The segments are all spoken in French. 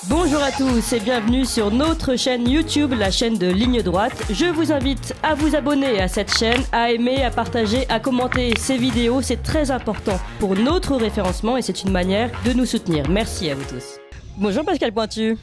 Bonjour à tous et bienvenue sur notre chaîne YouTube, la chaîne de Ligne Droite. Je vous invite à vous abonner à cette chaîne, à aimer, à partager, à commenter ces vidéos. C'est très important pour notre référencement et c'est une manière de nous soutenir. Merci à vous tous. Bonjour Pascal Pointu.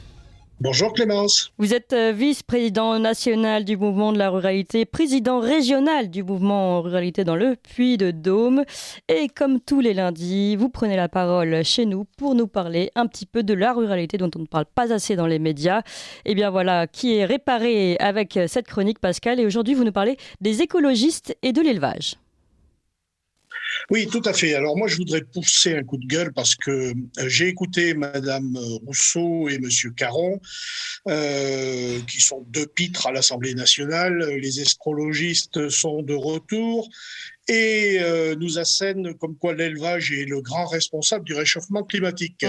Bonjour Clémence. Vous êtes vice-président national du mouvement de la ruralité, président régional du mouvement ruralité dans le Puy-de-Dôme. Et comme tous les lundis, vous prenez la parole chez nous pour nous parler un petit peu de la ruralité dont on ne parle pas assez dans les médias. Et bien voilà, qui est réparé avec cette chronique Pascal. Et aujourd'hui, vous nous parlez des écologistes et de l'élevage. Oui, tout à fait. Alors moi, je voudrais pousser un coup de gueule parce que j'ai écouté Madame Rousseau et Monsieur Caron, qui sont deux pitres à l'Assemblée nationale. Les écologistes sont de retour et nous assènent comme quoi l'élevage est le grand responsable du réchauffement climatique.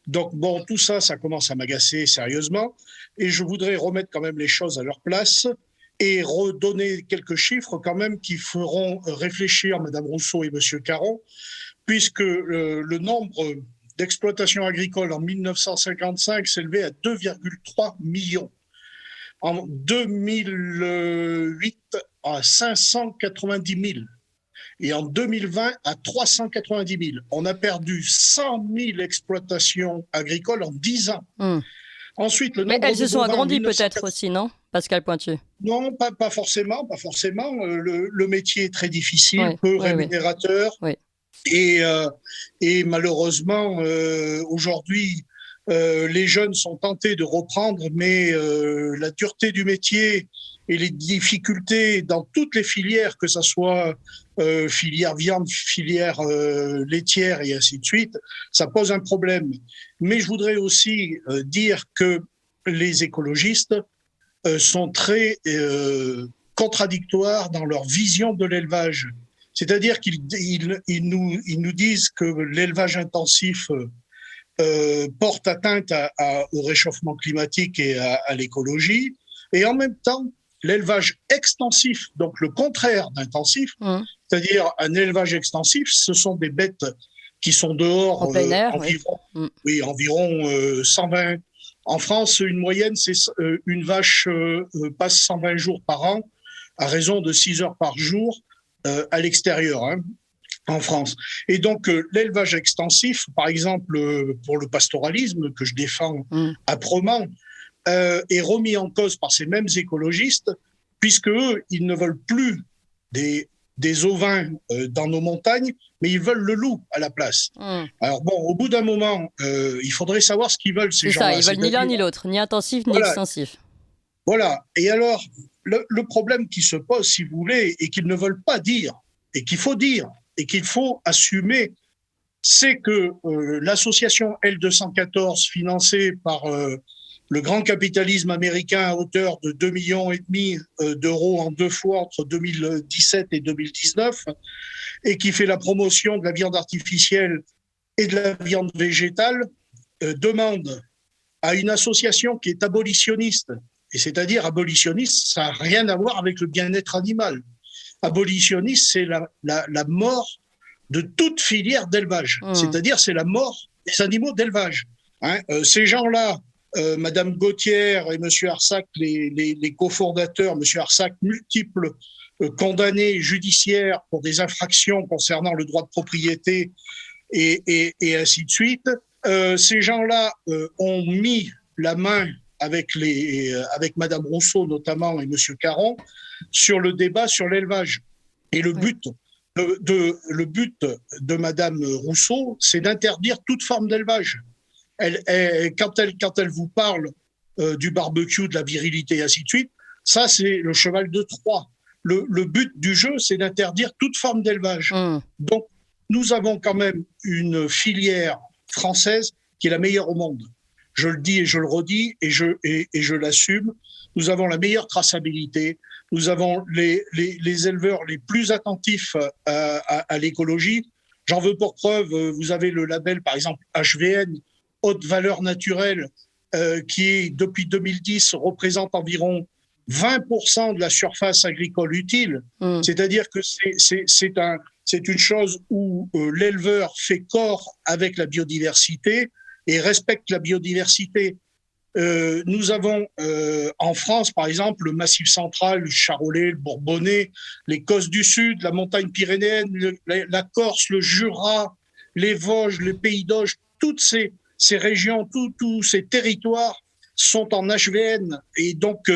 Donc bon, tout ça, ça commence à m'agacer sérieusement et je voudrais remettre quand même les choses à leur place et redonner quelques chiffres quand même qui feront réfléchir Madame Rousseau et Monsieur Caron, puisque le nombre d'exploitations agricoles en 1955 s'élevait à 2,3 millions. En 2008, à 590 000. Et en 2020, à 390 000. On a perdu 100 000 exploitations agricoles en 10 ans. Ensuite, le nombre mais elles se sont agrandies 1980... peut-être aussi, non, Pascal Pointu? Non, pas forcément. Le métier est très difficile, peu rémunérateur. Oui. Et malheureusement, aujourd'hui, les jeunes sont tentés de reprendre, mais la dureté du métier et les difficultés dans toutes les filières, que ce soit filière viande, filière laitière et ainsi de suite, ça pose un problème. Mais je voudrais aussi dire que les écologistes sont très contradictoires dans leur vision de l'élevage. C'est-à-dire qu'ils nous disent que l'élevage intensif porte atteinte au réchauffement climatique et à l'écologie, et en même temps, l'élevage extensif, donc le contraire d'intensif, c'est-à-dire un élevage extensif, ce sont des bêtes qui sont dehors en plein air, environ 120. En France, une moyenne, c'est une vache passe 120 jours par an à raison de 6 heures par jour à l'extérieur, en France. Et donc, l'élevage extensif, par exemple, pour le pastoralisme, que je défends âprement, est remis en cause par ces mêmes écologistes, puisque eux, ils ne veulent plus des ovins dans nos montagnes, mais ils veulent le loup à la place. Alors bon, au bout d'un moment, il faudrait savoir ce qu'ils veulent, ces gens-là. C'est ça, ils veulent ni l'un ni l'autre, ni intensif ni extensif. Voilà. Et alors, le problème qui se pose, si vous voulez, et qu'ils ne veulent pas dire, et qu'il faut dire, et qu'il faut assumer, c'est que l'association L214, financée par le grand capitalisme américain à hauteur de 2,5 millions d'euros en 2 fois entre 2017 et 2019, et qui fait la promotion de la viande artificielle et de la viande végétale, demande à une association qui est abolitionniste, et c'est-à-dire abolitionniste, ça n'a rien à voir avec le bien-être animal. Abolitionniste, c'est la mort de toute filière d'élevage, c'est-à-dire c'est la mort des animaux d'élevage. Ces gens-là, Madame Gauthier et Monsieur Arsac, les cofondateurs, Monsieur Arsac, multiples condamnés judiciaires pour des infractions concernant le droit de propriété et ainsi de suite. Ces gens-là ont mis la main avec Madame Rousseau notamment et Monsieur Caron sur le débat sur l'élevage. Et le but de Madame Rousseau, c'est d'interdire toute forme d'élevage. Quand elle vous parle du barbecue, de la virilité et ainsi de suite, ça c'est le cheval de Troie. Le but du jeu, c'est d'interdire toute forme d'élevage. Donc, nous avons quand même une filière française qui est la meilleure au monde. Je le dis et je le redis et je l'assume. Nous avons la meilleure traçabilité. Nous avons les éleveurs les plus attentifs à l'écologie. J'en veux pour preuve, vous avez le label, par exemple, HVN, haute valeur naturelle, qui, depuis 2010, représente environ 20% de la surface agricole utile. C'est-à-dire que c'est une chose où l'éleveur fait corps avec la biodiversité et respectent la biodiversité. Nous avons en France, par exemple, le Massif central, le Charolais, le Bourbonnais, les Causses du Sud, la montagne pyrénéenne, la Corse, le Jura, les Vosges, les Pays d'Auge, toutes ces régions, tous ces territoires sont en HVN. Et donc,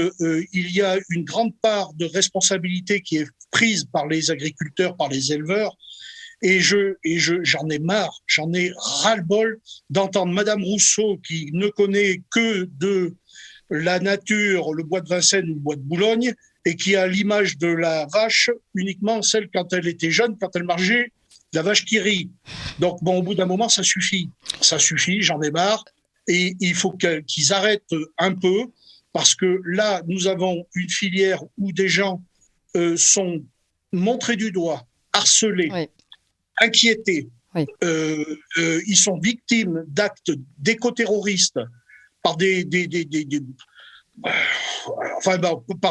il y a une grande part de responsabilité qui est prise par les agriculteurs, par les éleveurs. Et j'en ai marre, j'en ai ras-le-bol d'entendre Madame Rousseau, qui ne connaît que de la nature, le bois de Vincennes ou le bois de Boulogne, et qui a l'image de la vache uniquement celle quand elle était jeune, quand elle marchait, la vache qui rit. Donc, bon, au bout d'un moment, ça suffit. Ça suffit, j'en ai marre. Et il faut qu'ils arrêtent un peu, parce que là, nous avons une filière où des gens sont montrés du doigt, harcelés, oui, inquiétés. Oui. Ils sont victimes d'actes d'écoterroristes par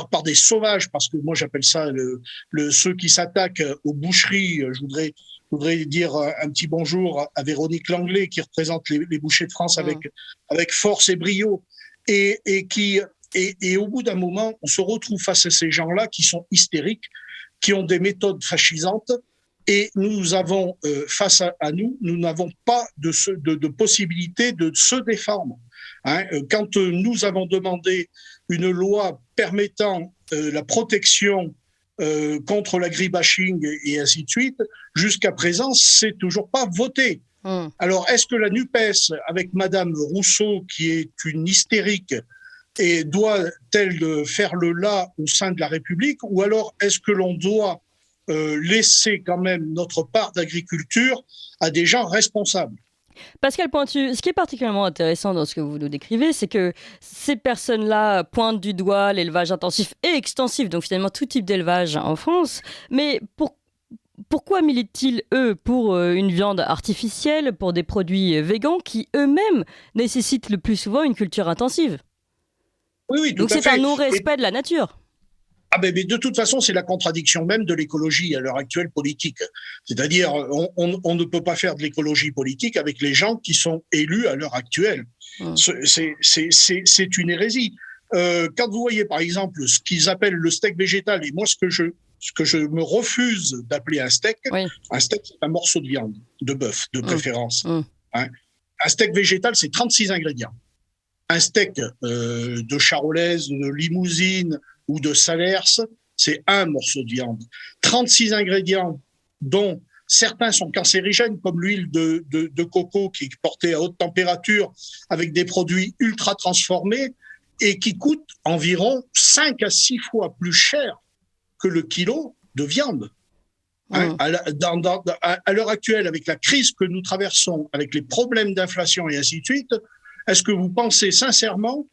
par des sauvages, parce que moi j'appelle ça ceux qui s'attaquent aux boucheries. Je voudrais dire un petit bonjour à Véronique Langlais, qui représente les bouchers de France avec force et brio, et au bout d'un moment, on se retrouve face à ces gens-là qui sont hystériques, qui ont des méthodes fascisantes, et nous avons face à nous n'avons pas de possibilité de se défendre. Hein, quand nous avons demandé une loi permettant la protection contre l'agribashing et ainsi de suite, jusqu'à présent, c'est toujours pas voté. Alors, est-ce que la NUPES, avec Madame Rousseau, qui est une hystérique, et doit-elle faire le là au sein de la République, ou alors est-ce que l'on doit laisser quand même notre part d'agriculture à des gens responsables? Pascal Pointu, ce qui est particulièrement intéressant dans ce que vous nous décrivez, c'est que ces personnes-là pointent du doigt l'élevage intensif et extensif, donc finalement tout type d'élevage en France. Mais pourquoi militent-ils, eux, pour une viande artificielle, pour des produits végans qui eux-mêmes nécessitent le plus souvent une culture intensive? Oui, donc c'est un non-respect de la nature. Ah mais de toute façon, c'est la contradiction même de l'écologie à l'heure actuelle politique. C'est-à-dire, on ne peut pas faire de l'écologie politique avec les gens qui sont élus à l'heure actuelle. C'est une hérésie. Quand vous voyez, par exemple, ce qu'ils appellent le steak végétal, et moi, ce que je me refuse d'appeler un steak, c'est un morceau de viande, de bœuf, de préférence. Hein. Un steak végétal, c'est 36 ingrédients. Un steak de charolaise, de Limousine ou de Salers, c'est un morceau de viande. 36 ingrédients, dont certains sont cancérigènes, comme l'huile de coco qui est portée à haute température avec des produits ultra transformés et qui coûtent environ 5 à 6 fois plus cher que le kilo de viande. Hein, à l'heure actuelle, avec la crise que nous traversons, avec les problèmes d'inflation et ainsi de suite, est-ce que vous pensez sincèrement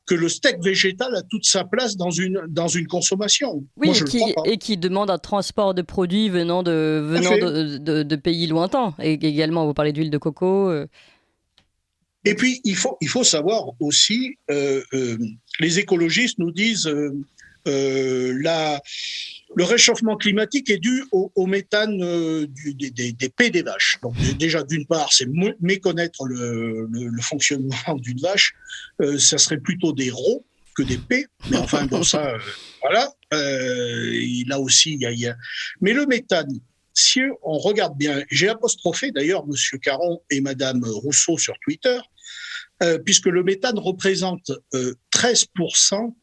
que le steak végétal a toute sa place dans une consommation? Oui, et qui demande un transport de produits venant de pays lointains. Et également, vous parlez d'huile de coco. Et puis, il faut savoir aussi, les écologistes nous disent le réchauffement climatique est dû au méthane des paies des vaches. Donc déjà, d'une part, c'est méconnaître le fonctionnement d'une vache. Ça serait plutôt des rots que des paies. Mais enfin, bon, ça, voilà. Là aussi, il y a... Mais le méthane, si on regarde bien, j'ai apostrophé d'ailleurs Monsieur Caron et Madame Rousseau sur Twitter, puisque le méthane représente 13%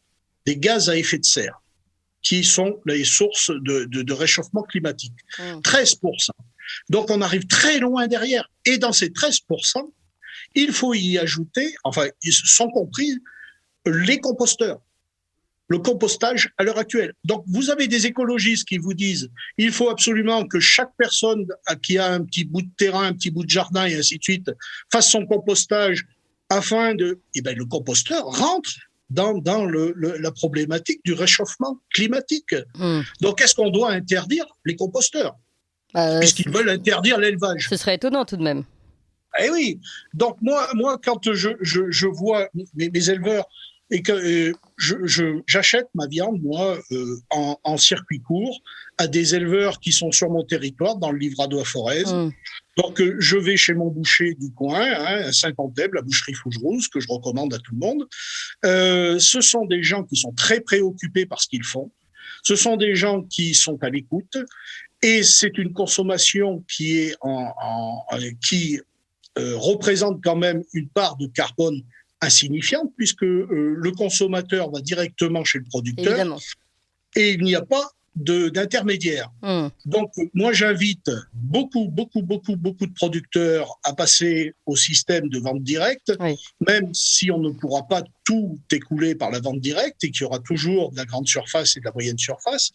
des gaz à effet de serre, qui sont les sources de réchauffement climatique. 13%. Donc, on arrive très loin derrière. Et dans ces 13%, il faut y ajouter, enfin, ils sont compris, les composteurs. Le compostage à l'heure actuelle. Donc, vous avez des écologistes qui vous disent il faut absolument que chaque personne qui a un petit bout de terrain, un petit bout de jardin et ainsi de suite fasse son compostage afin de... Eh bien, le composteur rentre dans la problématique du réchauffement climatique. Donc, est-ce qu'on doit interdire les composteurs puisqu'ils veulent interdire l'élevage? Ce serait étonnant tout de même. Eh oui. Donc, moi quand je vois mes éleveurs et que j'achète ma viande, moi, en circuit court, à des éleveurs qui sont sur mon territoire, dans le Livradois-Forez, Donc, je vais chez mon boucher du coin, à Saint-Anteb, la boucherie Fougerousse, que je recommande à tout le monde. Ce sont des gens qui sont très préoccupés par ce qu'ils font. Ce sont des gens qui sont à l'écoute. Et c'est une consommation qui représente quand même une part de carbone insignifiante, puisque le consommateur va directement chez le producteur. Évidemment. Et il n'y a pas d'intermédiaire. Donc, moi, j'invite beaucoup de producteurs à passer au système de vente directe, même si on ne pourra pas tout écouler par la vente directe et qu'il y aura toujours de la grande surface et de la moyenne surface.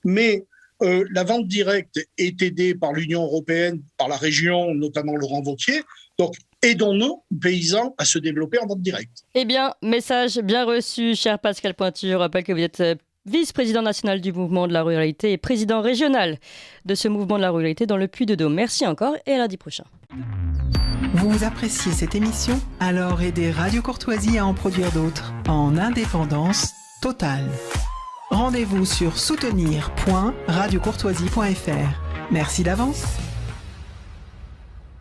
Mais la vente directe est aidée par l'Union européenne, par la région, notamment Laurent Wauquiez. Donc, aidons-nous, paysans, à se développer en vente directe. Eh bien, message bien reçu, cher Pascal Pointu. Je rappelle que vous êtes vice-président national du mouvement de la ruralité et président régional de ce mouvement de la ruralité dans le Puy-de-Dôme. Merci encore et à lundi prochain. Vous appréciez cette émission? Alors aidez Radio Courtoisie à en produire d'autres en indépendance totale. Rendez-vous sur soutenir.radiocourtoisie.fr. Merci d'avance.